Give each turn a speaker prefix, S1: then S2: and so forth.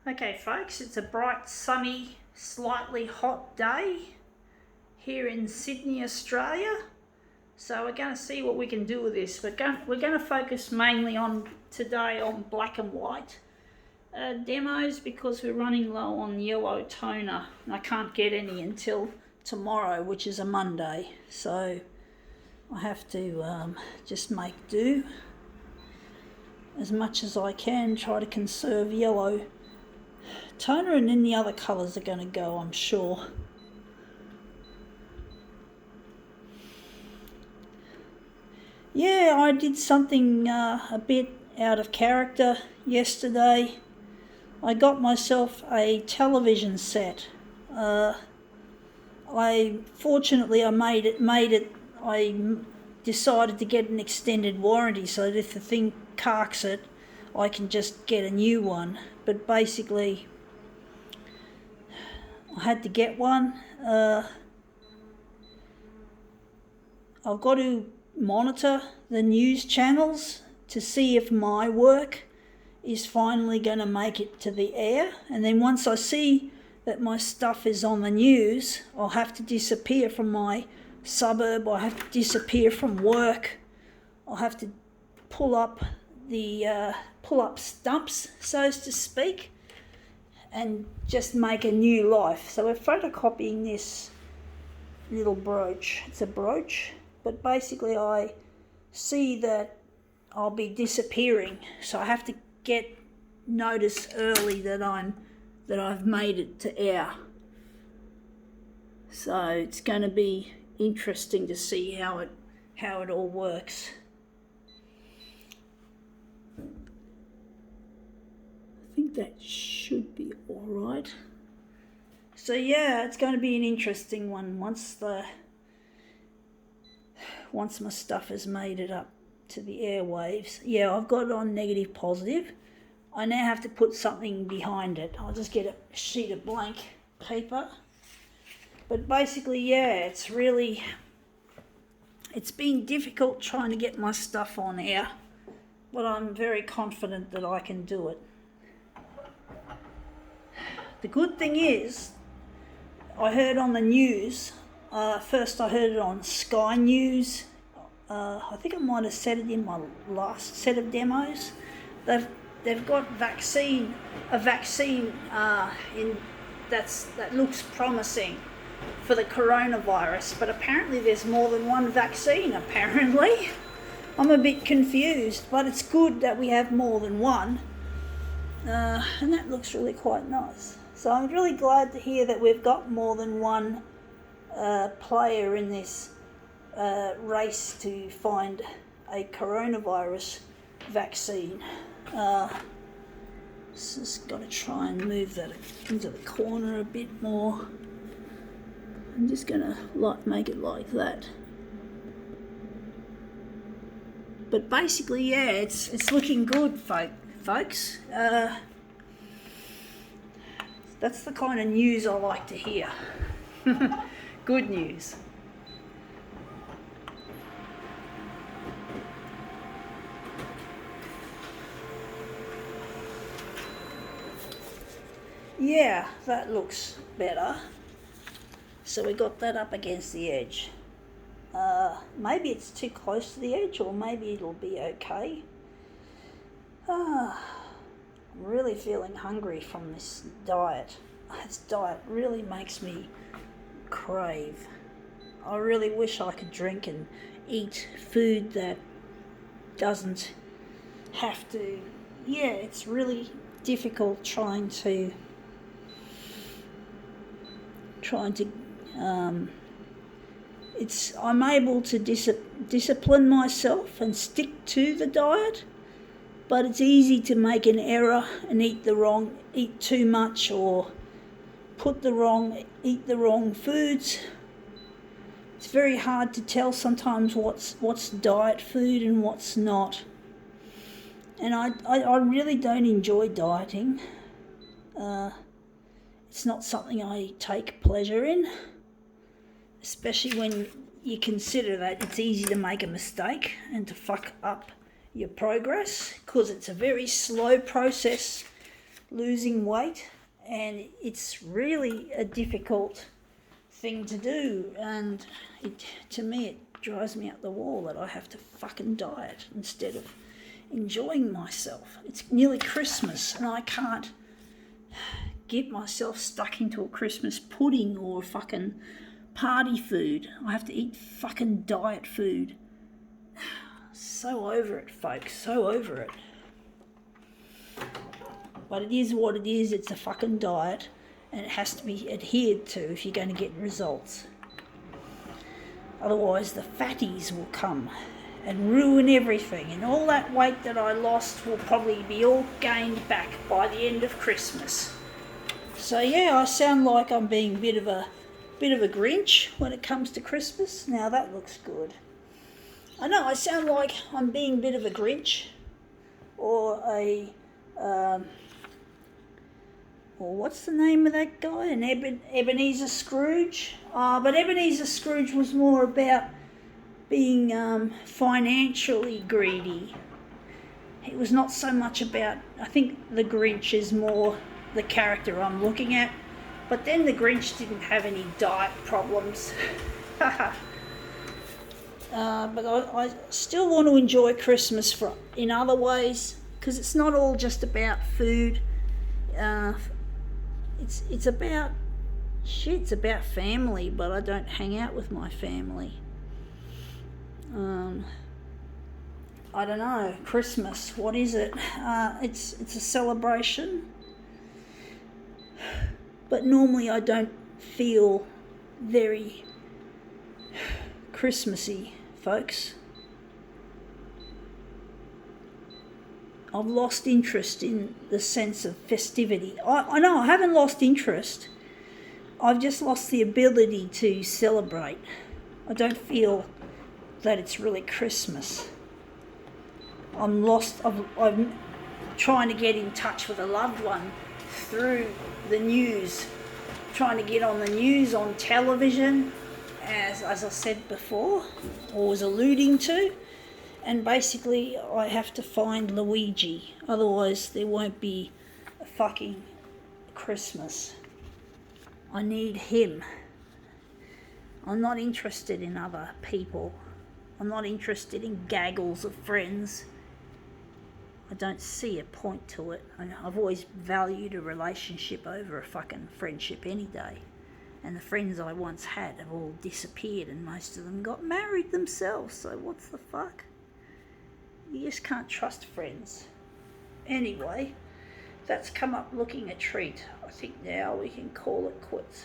S1: Okay folks, it's a bright, sunny, slightly hot day here in Sydney, Australia. So we're going to see what we can do with this. We're going to focus mainly on today on black and white demos because we're running low on yellow toner. And I can't get any until tomorrow, which is a Monday. So I have to just make do as much as I can, try to conserve yellow toner, and then the other colours are going to go, I'm sure. Yeah, I did something a bit out of character yesterday. I got myself a television set. Fortunately I made it. I decided to get an extended warranty so that if the thing carks it, I can just get a new one. But basically, I had to get one. I've got to monitor the news channels to see if my work is finally going to make it to the air. And then once I see that my stuff is on the news, I'll have to disappear from my suburb. I have to disappear from work. I'll have to pull up stumps, so to speak, and just make a new life. So we're photocopying this little brooch. It's a brooch, but basically I see that I'll be disappearing, so I have to get notice early that I've made it to air. So it's going to be interesting to see how it all works. I think that should be all right. So yeah, it's going to be an interesting one once my stuff has made it up to the airwaves. Yeah, I've got it on negative positive. I now have to put something behind it. I'll just get a sheet of blank paper. But basically, yeah, it's been difficult trying to get my stuff on air, but I'm very confident that I can do it. The good thing is, I heard on the news, first I heard it on Sky News. I think I might have said it in my last set of demos. They've got a vaccine that looks promising for the coronavirus, but apparently there's more than one vaccine, apparently. I'm a bit confused, but it's good that we have more than one, and that looks really quite nice. So I'm really glad to hear that we've got more than one player in this race to find a coronavirus vaccine. Just got to try and move that into the corner a bit more. I'm just going to make it like that. But basically, yeah, it's looking good, folks. That's the kind of news I like to hear. Good news. Yeah, that looks better. So we got that up against the edge. Maybe it's too close to the edge, or maybe it'll be okay. I'm really feeling hungry from this diet. This diet really makes me crave. I really wish I could drink and eat food that doesn't have to. Yeah, it's really difficult trying to I'm able to discipline myself and stick to the diet, but it's easy to make an error and eat too much, or eat the wrong foods. It's very hard to tell sometimes what's diet food and what's not. And I really don't enjoy dieting. It's not something I take pleasure in, especially when you consider that it's easy to make a mistake and to fuck up your progress, because it's a very slow process losing weight, and it's really a difficult thing to do, and to me it drives me up the wall that I have to fucking diet instead of enjoying myself. It's nearly Christmas and I can't get myself stuck into a Christmas pudding or fucking party food. I have to eat fucking diet food. So over it, folks, so over it. But it is what it is. It's a fucking diet, and it has to be adhered to if you're going to get results. Otherwise the fatties will come and ruin everything, and all that weight that I lost will probably be all gained back by the end of Christmas. So yeah, I sound like I'm being a bit of a Grinch when it comes to Christmas. Now that looks good. I know I sound like I'm being a bit of a Grinch, or or what's the name of that guy? An Ebenezer Scrooge. But Ebenezer Scrooge was more about being financially greedy. It was not so much about, I think the Grinch is more the character I'm looking at. But then the Grinch didn't have any diet problems. But I still want to enjoy Christmas in other ways, because it's not all just about food. It's about shit. It's about family, but I don't hang out with my family. I don't know. Christmas, what is it? It's a celebration, but normally I don't feel very Christmassy, folks. I've lost interest in the sense of festivity. I know I haven't lost interest. I've just lost the ability to celebrate. I don't feel that it's really Christmas. I'm lost. I'm trying to get in touch with a loved one through the news, trying to get on the news on television, as I said before, or was alluding to. And basically I have to find Luigi, otherwise there won't be a fucking Christmas. I need him. I'm not interested in other people. I'm not interested in gaggles of friends. I don't see a point to it. I've always valued a relationship over a fucking friendship any day. And the friends I once had have all disappeared, and most of them got married themselves, so what's the fuck? You just can't trust friends. Anyway, that's come up looking a treat. I think now we can call it quits.